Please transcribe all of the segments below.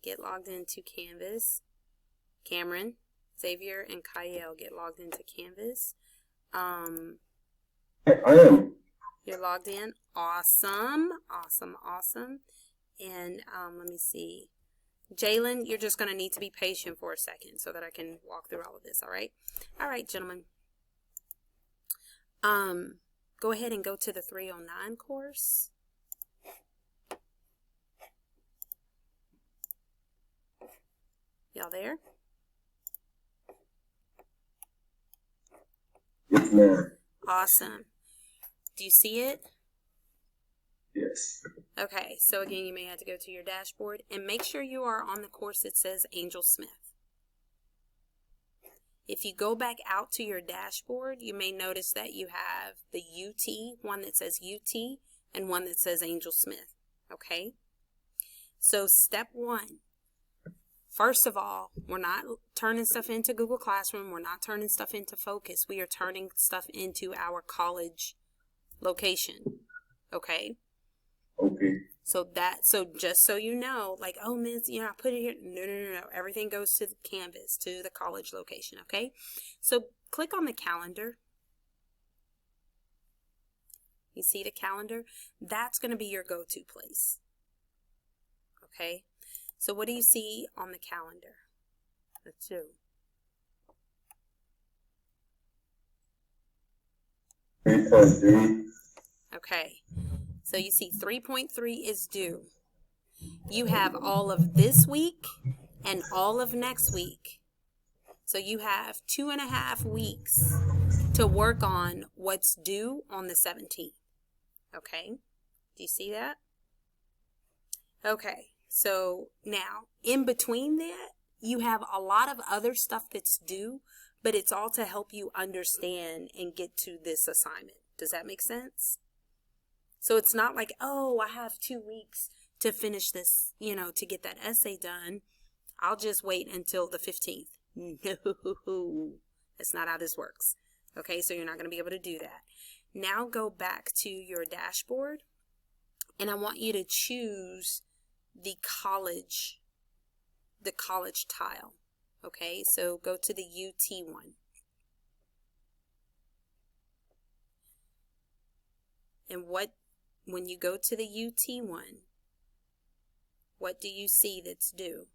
get logged into Canvas. Cameron, Xavier, and Kyle get logged into Canvas. I am. You're logged in. Awesome. Awesome. Awesome. And let me see. Jalen, you're just going to need to be patient for a second so that I can walk through all of this, all right? All right, gentlemen. Go ahead and go to the 309 course. Y'all there? Yes, ma'am. Awesome. Do you see it? Yes. Okay, so again, you may have to go to your dashboard and make sure you are on the course that says Angel Smith. If you go back out to your dashboard, you may notice that you have the UT, one that says UT, and one that says Angel Smith. Okay? So step one. First of all, we're not turning stuff into Google Classroom. We're not turning stuff into Focus. We are turning stuff into our college location. Okay? Okay. So just so you know, like, oh, Miss, I put it here. No. Everything goes to the Canvas, to the college location, okay? So click on the calendar. You see the calendar? That's going to be your go-to place. Okay? So what do you see on the calendar? Let's do. 3.3. Okay. So you see 3.3 is due. You have all of this week and all of next week. So you have 2.5 weeks to work on what's due on the 17th. Okay? Do you see that? Okay. So now, in between that, you have a lot of other stuff that's due, but it's all to help you understand and get to this assignment. Does that make sense? So it's not like, oh, I have 2 weeks to finish this, to get that essay done. I'll just wait until the 15th. No, that's not how this works. Okay, so you're not going to be able to do that. Now go back to your dashboard, and I want you to choose the college tile. Okay, so go to the UT one. And when you go to the UT one, what do you see that's due?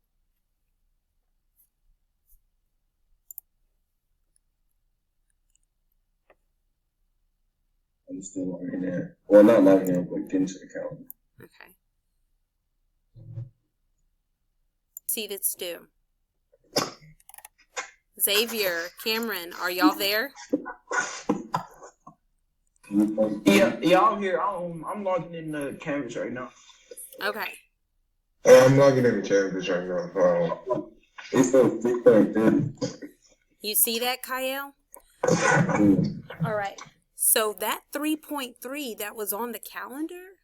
I'm still logging in. Well, not logging in, but getting to the calendar. Okay. See that's due. Xavier, Cameron, are y'all there? Yeah, I'm here. I'm logging in the Canvas right now. Okay. I'm logging in the Canvas right now. It's still 3.3. You see that, Kyle? All right. So that 3.3 that was on the calendar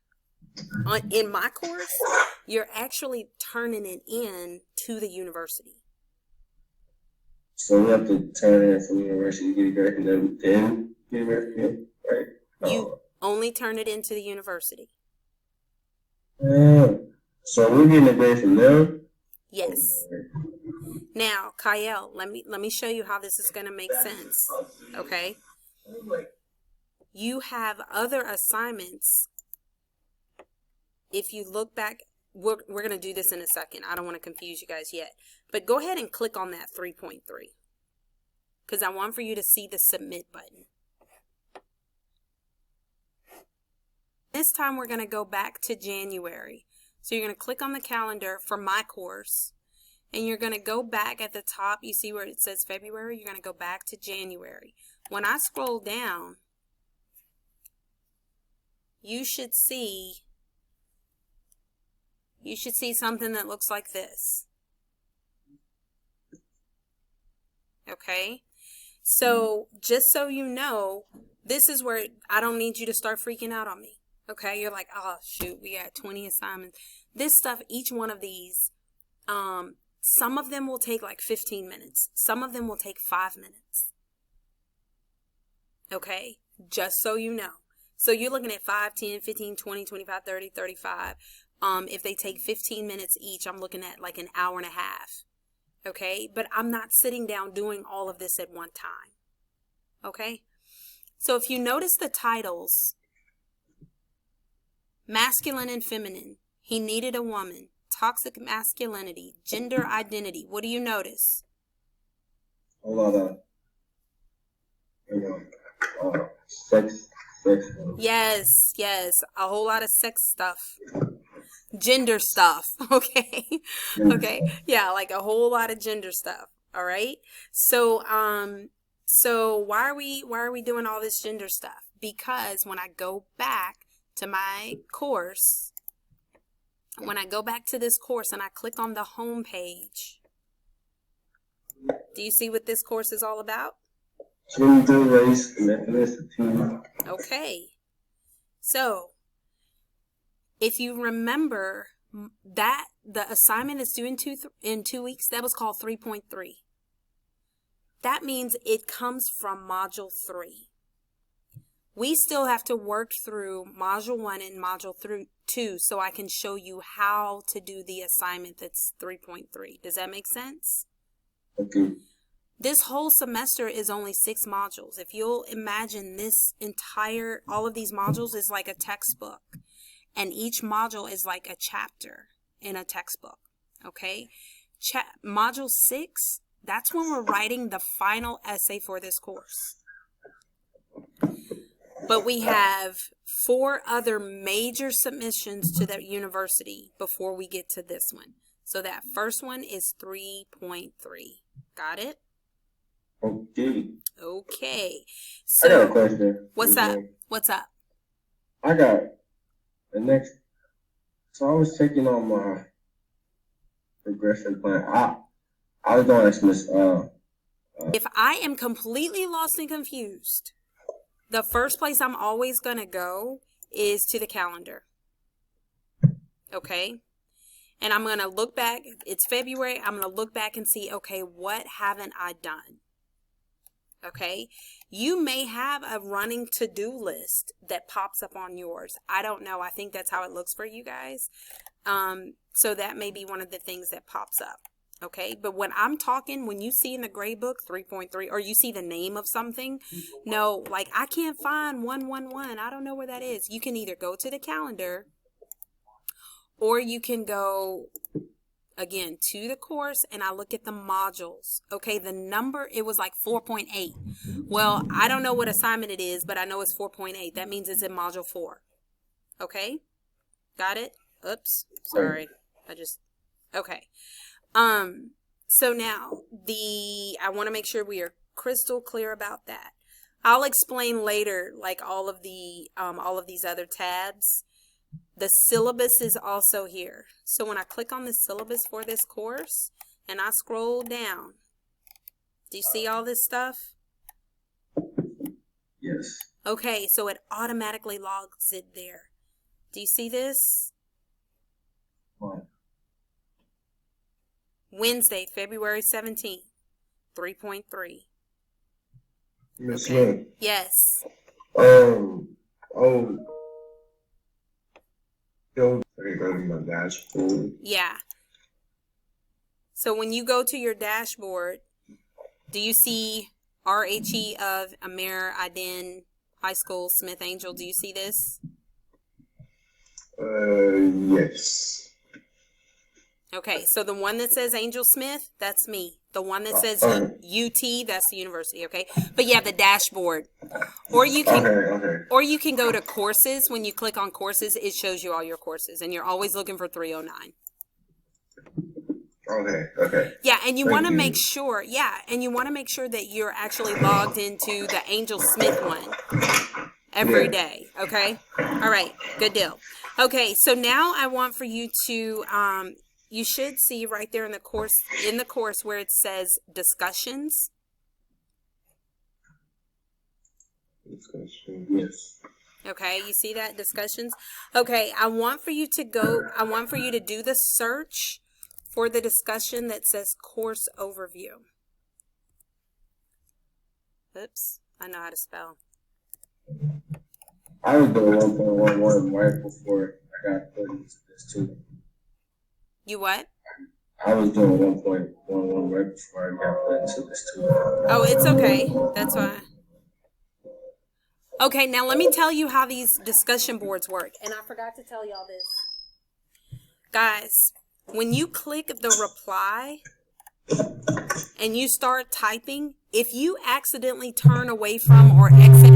in my course, you're actually turning it in to the university. So we have to turn it in from the university to get it back, and then university, right? You only turn it into the university. So we're getting it back from them? Yes. Now, Kyle, let me show you how this is going to make sense. Okay? You have other assignments. If you look back, we're going to do this in a second. I don't want to confuse you guys yet. But go ahead and click on that 3.3. Because I want for you to see the submit button. This time we're going to go back to January. So you're going to click on the calendar for my course. And you're going to go back at the top. You see where it says February? You're going to go back to January. When I scroll down, you should see something that looks like this. Okay? So just so you know, this is where I don't need you to start freaking out on me. Okay? You're like, oh, shoot, we got 20 assignments. This stuff, each one of these, some of them will take like 15 minutes. Some of them will take 5 minutes. Okay? Just so you know. So you're looking at 5, 10, 15, 20, 25, 30, 35. If they take 15 minutes each, I'm looking at like an hour and a half. Okay, but I'm not sitting down doing all of this at one time. Okay, so if you notice the titles, masculine and feminine, he needed a woman, toxic masculinity, gender identity, what do you notice? A lot of, sex. Yes, a whole lot of sex stuff. Gender stuff, okay? Okay, yeah, like a whole lot of gender stuff, all right? So, why are we doing all this gender stuff? Because when I go back to my course, when I go back to this course and I click on the home page, do you see what this course is all about? Gender, race, and ethnicity. Okay. So, if you remember that the assignment is due in 2 weeks, that was called 3.3. That means it comes from Module 3. We still have to work through Module 1 and Module 2 so I can show you how to do the assignment that's 3.3. Does that make sense? Okay. This whole semester is only 6 modules. If you'll imagine all of these modules is like a textbook. And each module is like a chapter in a textbook, okay? Module 6, that's when we're writing the final essay for this course. But we have 4 other major submissions to the university before we get to this one. So that first one is 3.3. Got it? Okay. Okay. I got a So, question. What's up? I got the next. So I was checking on my progression plan. I was gonna ask Miss. If I am completely lost and confused, the first place I'm always going to go is to the calendar. Okay? And I'm going to look back. It's February. I'm going to look back and see, okay, what haven't I done? Okay? You may have a running to-do list that pops up on yours. I don't know. I think that's how it looks for you guys. So that may be one of the things that pops up. Okay, but when I'm talking, when you see in the grade book 3.3 or you see the name of something, no, like I can't find 111. I don't know where that is. You can either go to the calendar or you can go again to the course and I look at the modules. Okay, the number, it was like 4.8. Well, I don't know what assignment it is, but I know it's 4.8. That means it's in module 4. Okay, got it? Oops, sorry. Okay. So now I want to make sure we are crystal clear about that. I'll explain later, like all of these other tabs. The syllabus is also here. So when I click on the syllabus for this course and I scroll down, do you see all this stuff? Yes. Okay, so it automatically logs it there. Do you see this? What? Wednesday, February 17th, 3.3. Miss Okay. Lynn. Yes. Go to my dashboard. Yeah. So when you go to your dashboard, do you see RHE of Amir Aden High School Smith Angel? Do you see this? Yes. Okay, so the one that says Angel Smith, that's me. The one that says UT, that's the university, okay? But yeah, the dashboard. Or you can or you can go to courses. When you click on courses, it shows you all your courses and you're always looking for 309. Okay. Yeah, and you want to make sure, that you're actually logged into the Angel Smith one every day, okay? All right, good deal. Okay, so now I want for you to you should see right there in the course where it says discussions. Yes. Okay, you see that discussions? Okay, I want for you to do the search for the discussion that says course overview. Oops, I know how to spell. I was doing 1.11 right before I got put into this. this too. You what? I was doing 1.11 right before I got put into this too. Oh, it's okay. That's why. Okay, now let me tell you how these discussion boards work. And I forgot to tell y'all this. Guys, when you click the reply and you start typing, if you accidentally turn away from or exit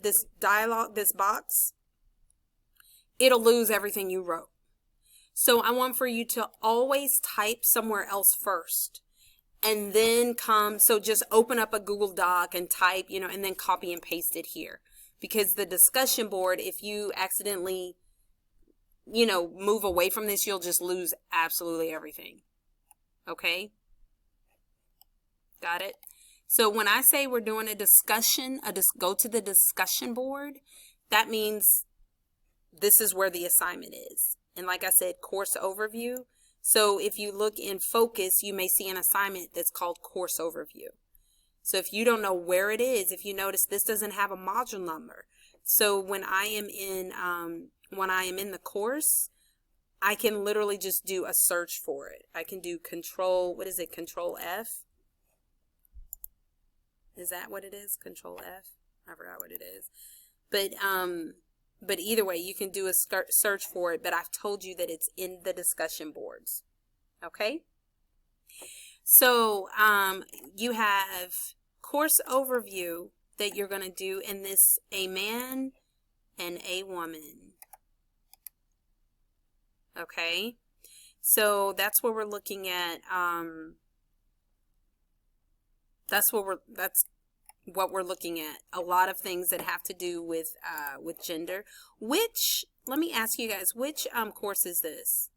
this dialogue, this box, it'll lose everything you wrote. So I want for you to always type somewhere else first. And then so just open up a Google Doc and type, and then copy and paste it here. Because the discussion board, if you accidentally, move away from this, you'll just lose absolutely everything. Okay? Got it? So when I say we're doing a discussion, go to the discussion board, that means this is where the assignment is. And like I said, course overview. So if you look in focus, you may see an assignment that's called course overview. So if you don't know where it is, if you notice this doesn't have a module number. So when I am in the course, I can literally just do a search for it. I can do Control F? Is that what it is? Control F? I forgot what it is. But either way, you can do a search for it, but I've told you that it's in the discussion boards. Okay? So you have course overview that you're going to do in this a man and a woman. Okay? So that's what we're looking at. That's what we're looking at. A lot of things that have to do with gender. Let me ask you guys, which course is this?